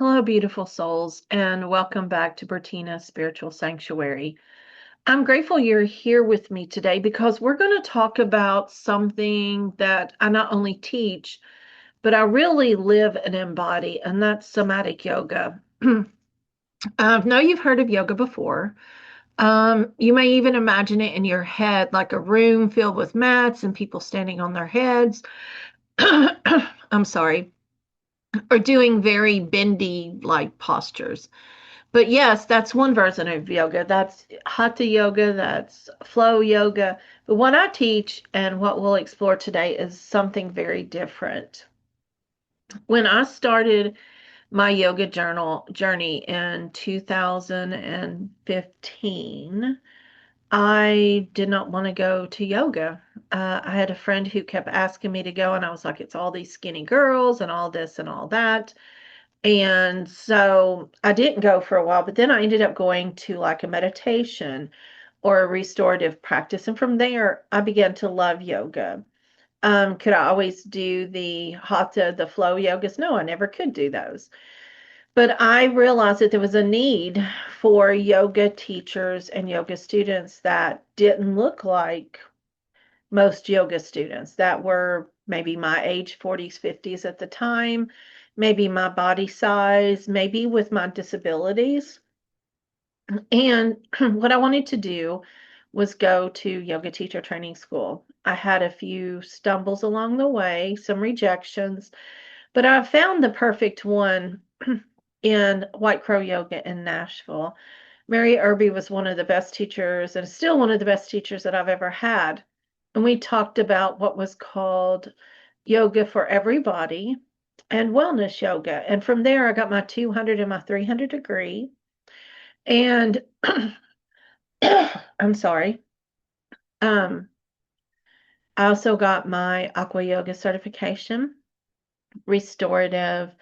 Hello, beautiful souls, and welcome back to Bertina's Spiritual Sanctuary. I'm grateful you're here with me today because we're going to talk about something that I not only teach, but I really live and embody, and that's somatic yoga. I know you've heard of yoga before. You may even imagine it in your head, like a room filled with mats and people standing on their heads. I'm sorry, or doing very bendy like postures. But yes, that's one version of yoga. That's hatha yoga, that's flow yoga. But what I teach and what we'll explore today is something very different. When I started my yoga journal journey in 2015, I did not want to go to yoga. I had a friend who kept asking me to go, and I was like, it's all these skinny girls and all this and all that. And so I didn't go for a while, but then I ended up going to like a meditation or a restorative practice. And from there, I began to love yoga. Could I always do the hatha, the flow yogas? No, I never could do those. But I realized that there was a need for yoga teachers and yoga students that didn't look like most yoga students that were maybe my age, 40s, 50s at the time, maybe my body size, maybe with my disabilities. And what I wanted to do was go to yoga teacher training school. I had a few stumbles along the way, some rejections, but I found the perfect one in White Crow Yoga in Nashville. Mary Irby was one of the best teachers and still one of the best teachers that I've ever had. And we talked about what was called yoga for everybody and wellness yoga. And from there, I got my 200 and my 300 degree. And I'm sorry. Um, I also got my aqua yoga certification, restorative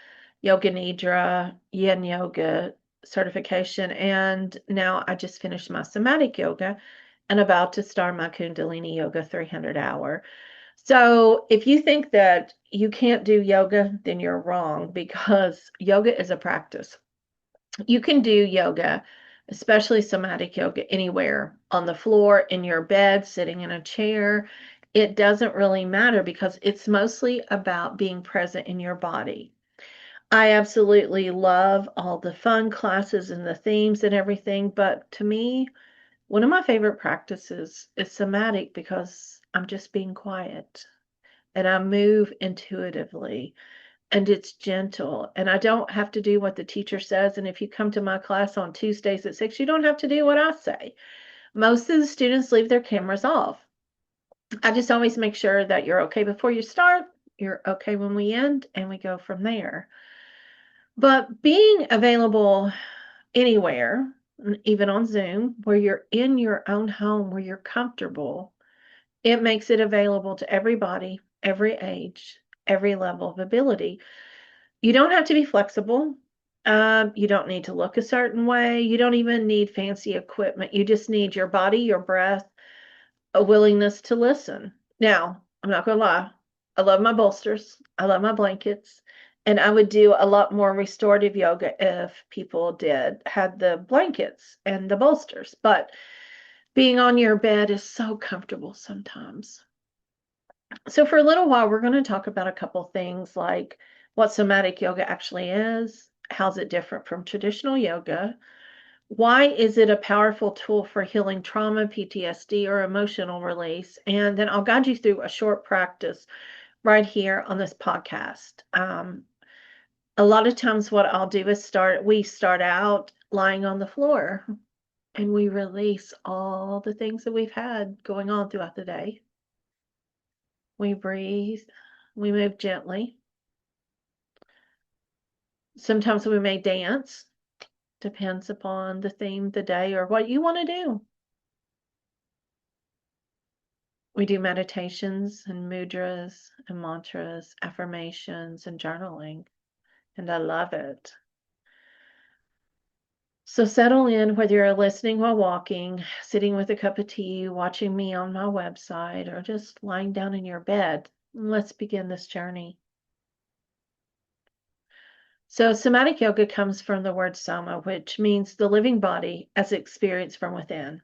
yoga nidra, yin yoga certification, and now I just finished my somatic yoga and about to start my kundalini yoga 300 hour. So if you think that you can't do yoga, then you're wrong because yoga is a practice. You can do yoga, especially somatic yoga, anywhere on the floor, in your bed, sitting in a chair. It doesn't really matter because it's mostly about being present in your body. I absolutely love all the fun classes and the themes and everything, but to me, one of my favorite practices is somatic because I'm just being quiet and I move intuitively and it's gentle and I don't have to do what the teacher says. And if you come to my class on Tuesdays at 6, you don't have to do what I say. Most of the students leave their cameras off. I just always make sure that you're okay before you start, you're okay when we end, and we go from there. But being available anywhere, even on Zoom, where you're in your own home, where you're comfortable, it makes it available to everybody, every age, every level of ability. You don't have to be flexible. You don't need to look a certain way. You don't even need fancy equipment. You just need your body, your breath, a willingness to listen. Now, I'm not going to lie. I love my bolsters. I love my blankets. And I would do a lot more restorative yoga if people had the blankets and the bolsters. But being on your bed is so comfortable sometimes. So for a little while, we're going to talk about a couple things like what somatic yoga actually is, how's it different from traditional yoga, why is it a powerful tool for healing trauma, PTSD, or emotional release, and then I'll guide you through a short practice right here on this podcast. A lot of times what I'll do is we start out lying on the floor and we release all the things that we've had going on throughout the day. We breathe, we move gently. Sometimes we may dance, depends upon the theme, the day, or what you want to do. We do meditations and mudras and mantras, affirmations and journaling, and I love it. So settle in whether you're listening while walking, sitting with a cup of tea, watching me on my website, or just lying down in your bed. Let's begin this journey. So, somatic yoga comes from the word soma, which means the living body as experienced from within.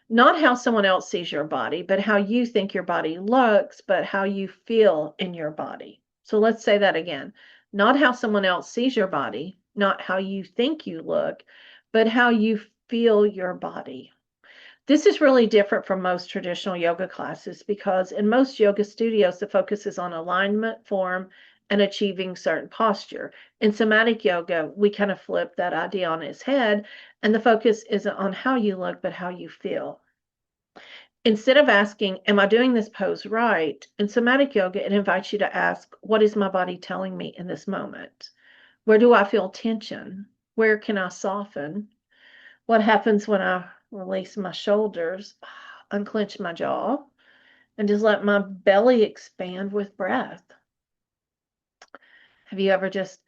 Not how someone else sees your body, but how you think your body looks, but how you feel in your body. So, let's say that again. Not how someone else sees your body, not how you think you look, but how you feel your body. This is really different from most traditional yoga classes because in most yoga studios, the focus is on alignment, form, and achieving certain posture. In somatic yoga, we kind of flip that idea on its head, and the focus isn't on how you look, but how you feel. Instead of asking, am I doing this pose right? In somatic yoga, it invites you to ask, what is my body telling me in this moment? Where do I feel tension? Where can I soften? What happens when I release my shoulders, unclench my jaw, and just let my belly expand with breath? Have you ever just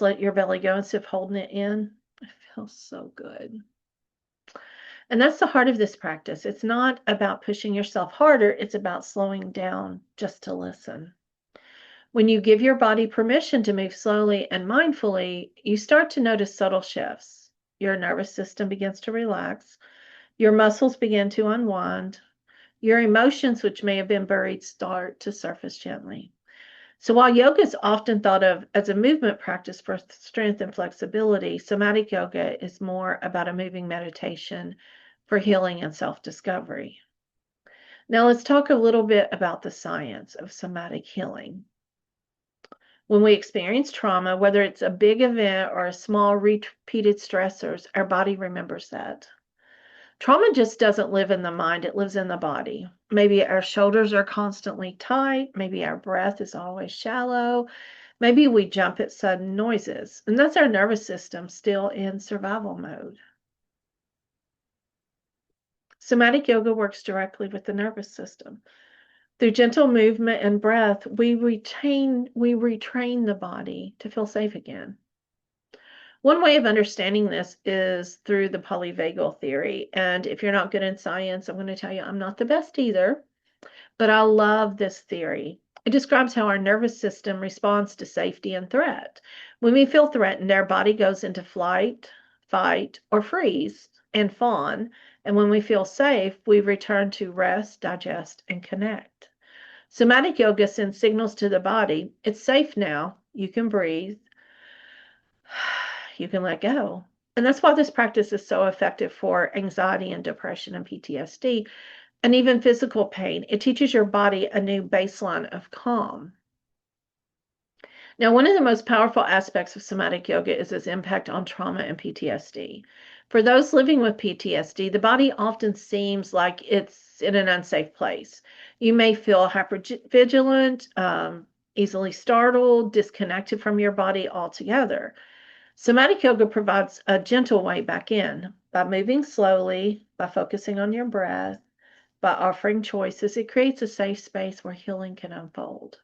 let your belly go instead of holding it in? It feels so good. And that's the heart of this practice. It's not about pushing yourself harder, it's about slowing down just to listen. When you give your body permission to move slowly and mindfully, you start to notice subtle shifts. Your nervous system begins to relax. Your muscles begin to unwind. Your emotions, which may have been buried, start to surface gently. So, while yoga is often thought of as a movement practice for strength and flexibility, somatic yoga is more about a moving meditation for healing and self discovery. Now, let's talk a little bit about the science of somatic healing. When we experience trauma, whether it's a big event or a small repeated stressors, our body remembers that. Trauma just doesn't live in the mind, it lives in the body. Maybe our shoulders are constantly tight, maybe our breath is always shallow, maybe we jump at sudden noises, and that's our nervous system still in survival mode. Somatic yoga works directly with the nervous system. Through gentle movement and breath, we retrain the body to feel safe again. One way of understanding this is through the polyvagal theory. And if you're not good in science, I'm going to tell you I'm not the best either, but I love this theory. It describes how our nervous system responds to safety and threat. When we feel threatened, our body goes into flight, fight, or freeze and fawn. And when we feel safe, we return to rest, digest, and connect. Somatic yoga sends signals to the body. It's safe now. You can breathe. You can let go. And that's why this practice is so effective for anxiety and depression and PTSD and even physical pain. It teaches your body a new baseline of calm. Now, one of the most powerful aspects of somatic yoga is its impact on trauma and PTSD. For those living with PTSD, the body often seems like it's in an unsafe place. You may feel hypervigilant, easily startled, disconnected from your body altogether. Somatic yoga provides a gentle way back in by moving slowly, by focusing on your breath, by offering choices. It creates a safe space where healing can unfold.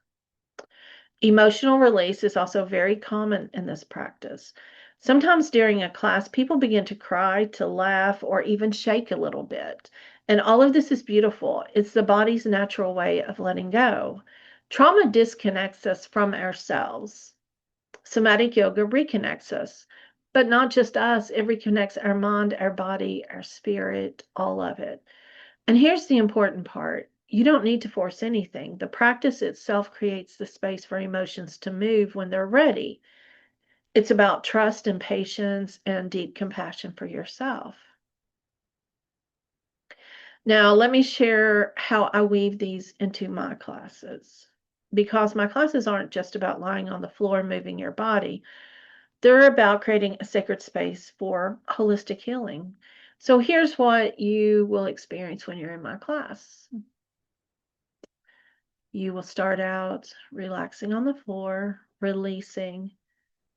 Emotional release is also very common in this practice. Sometimes during a class, people begin to cry, to laugh, or even shake a little bit. And all of this is beautiful. It's the body's natural way of letting go. Trauma disconnects us from ourselves. Somatic yoga reconnects us, but not just us, it reconnects our mind, our body, our spirit, all of it. And here's the important part. You don't need to force anything. The practice itself creates the space for emotions to move when they're ready. It's about trust and patience and deep compassion for yourself. Now, let me share how I weave these into my classes. Because my classes aren't just about lying on the floor and moving your body, they're about creating a sacred space for holistic healing. So here's what you will experience when you're in my class. You will start out relaxing on the floor, releasing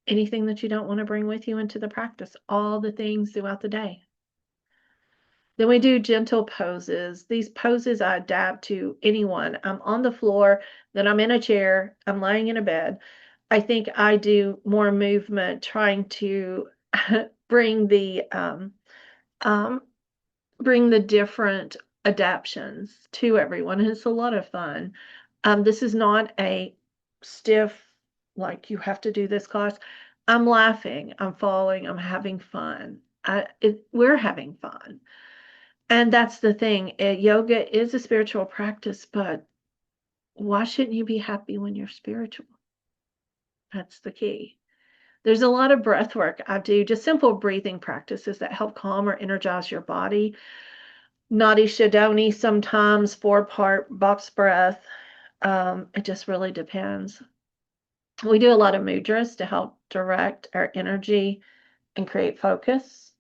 anything that you don't want to bring with you into the practice, all the things throughout the day. Then we do gentle poses. These poses I adapt to anyone. I'm on the floor, then I'm in a chair, I'm lying in a bed. I think I do more movement trying to bring the um, bring the different adaptions to everyone. And it's a lot of fun. This is not a stiff like, you have to do this class. I'm laughing, I'm following, I'm having fun. We're having fun. And that's the thing. Yoga is a spiritual practice, but why shouldn't you be happy when you're spiritual? That's the key. There's a lot of breath work I do, just simple breathing practices that help calm or energize your body. Nadi Shodhani sometimes, 4-part box breath. It just really depends. We do a lot of mudras to help direct our energy and create focus.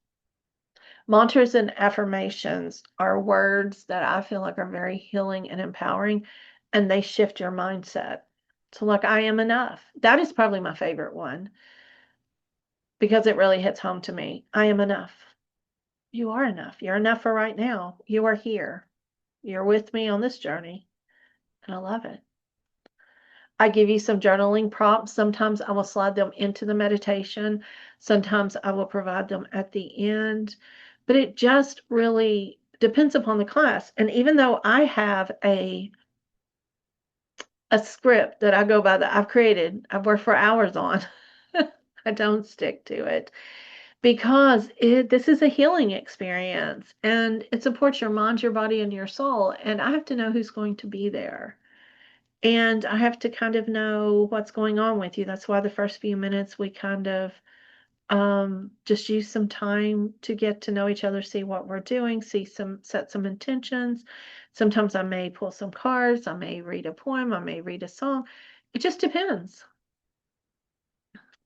Mantras and affirmations are words that I feel like are very healing and empowering, and they shift your mindset. So, like, I am enough. That is probably my favorite one because it really hits home to me. I am enough. You are enough. You're enough for right now. You are here. You're with me on this journey, and I love it. I give you some journaling prompts. Sometimes I will slide them into the meditation. Sometimes I will provide them at the end. But it just really depends upon the class. And even though I have a script that I go by that I've created, I've worked for hours on, I don't stick to it because this is a healing experience and it supports your mind, your body, and your soul. And I have to know who's going to be there. And I have to kind of know what's going on with you. That's why the first few minutes we kind of just use some time to get to know each other, see what we're doing, set some intentions. Sometimes I may pull some cards, I may read a poem, I may read a song. It just depends.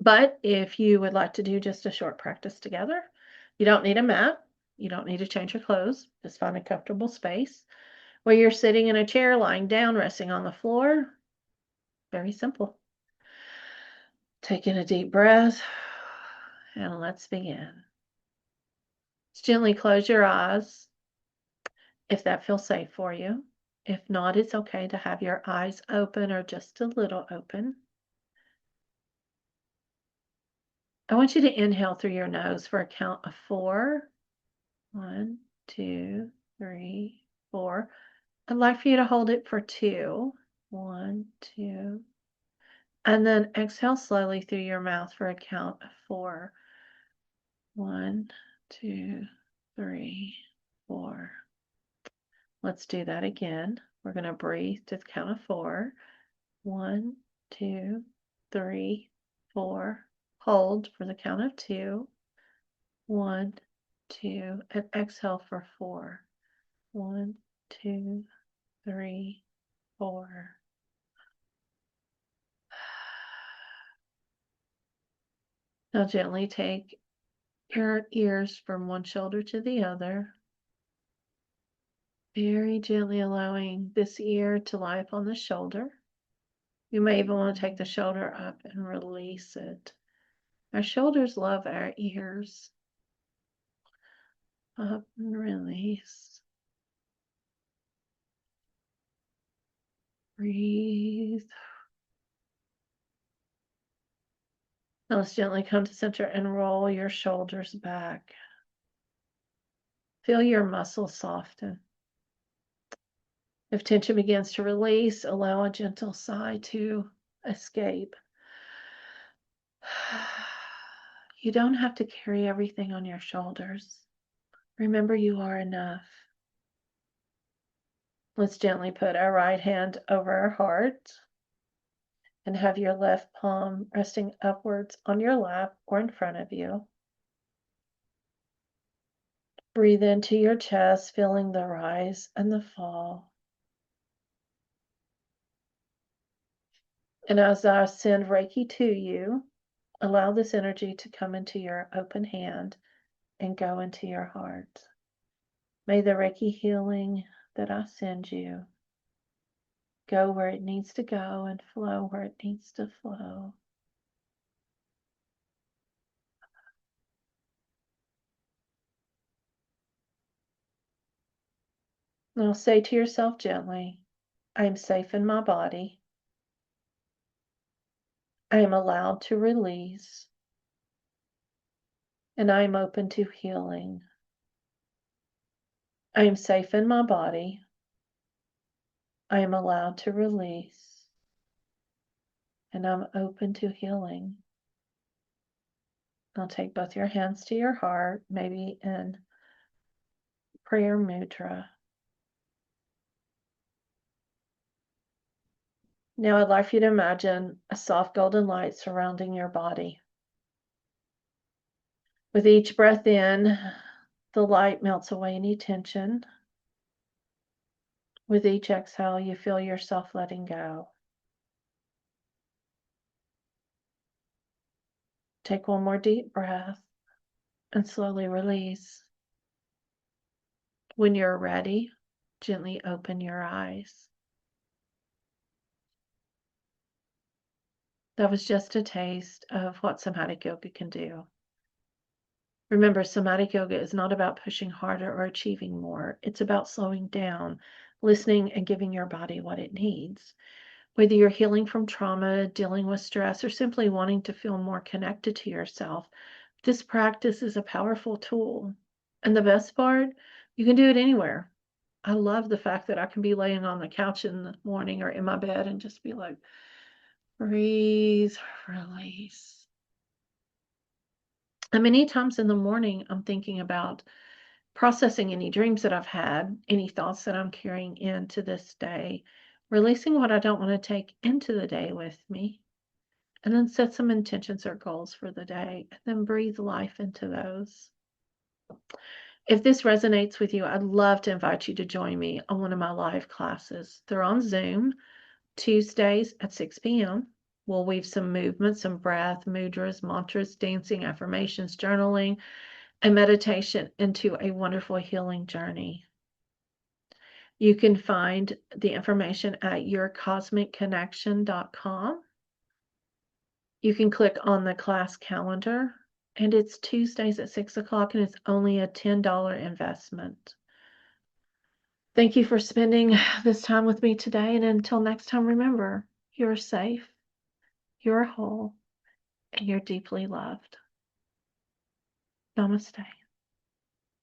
But if you would like to do just a short practice together, you don't need a mat. You don't need to change your clothes. Just find a comfortable space where you're sitting in a chair, lying down, resting on the floor. Very simple. Taking a deep breath, and let's begin. Just gently close your eyes if that feels safe for you. If not, it's okay to have your eyes open or just a little open. I want you to inhale through your nose for a count of 4. 1, 2, 3, 4. I'd like for you to hold it for 2. 1, 2. And then exhale slowly through your mouth for a count of 4. 1, 2, 3, 4. Let's do that again. We're going to breathe to the count of 4. 1, 2, 3, 4. Hold for the count of 2. 1, 2, and exhale for 4. 1, 2, 3, 4. Now gently take your ears from one shoulder to the other. Very gently allowing this ear to lie upon the shoulder. You may even want to take the shoulder up and release it. Our shoulders love our ears. Up and release. Breathe. Now let's gently come to center and roll your shoulders back. Feel your muscles soften. If tension begins to release, allow a gentle sigh to escape. You don't have to carry everything on your shoulders. Remember, you are enough. Let's gently put our right hand over our heart and have your left palm resting upwards on your lap or in front of you. Breathe into your chest, feeling the rise and the fall. And as I send Reiki to you, allow this energy to come into your open hand and go into your heart. May the Reiki healing that I send you go where it needs to go and flow where it needs to flow. Now say to yourself gently, I am safe in my body. I am allowed to release. And I am open to healing. I am safe in my body. I am allowed to release. and I'm open to healing. I'll take both your hands to your heart, maybe in prayer mudra. Now I'd like for you to imagine a soft golden light surrounding your body. With each breath in, the light melts away any tension. With each exhale, you feel yourself letting go. Take one more deep breath and slowly release. When you're ready, gently open your eyes. That was just a taste of what somatic yoga can do. Remember, somatic yoga is not about pushing harder or achieving more. It's about slowing down, listening, and giving your body what it needs. Whether you're healing from trauma, dealing with stress, or simply wanting to feel more connected to yourself, this practice is a powerful tool. And the best part, you can do it anywhere. I love the fact that I can be laying on the couch in the morning or in my bed and just be like, breathe, release. And many times in the morning, I'm thinking about processing any dreams that I've had, any thoughts that I'm carrying into this day, releasing what I don't want to take into the day with me, and then set some intentions or goals for the day, and then breathe life into those. If this resonates with you, I'd love to invite you to join me on one of my live classes. They're on Zoom, Tuesdays at 6 p.m. We'll weave some movement, some breath, mudras, mantras, dancing, affirmations, journaling, and meditation into a wonderful healing journey. You can find the information at yourcosmicconnection.com. You can click on the class calendar, and it's Tuesdays at 6 o'clock, and it's only a $10 investment. Thank you for spending this time with me today, and until next time, remember, you're safe, you're whole, and you're deeply loved. Namaste.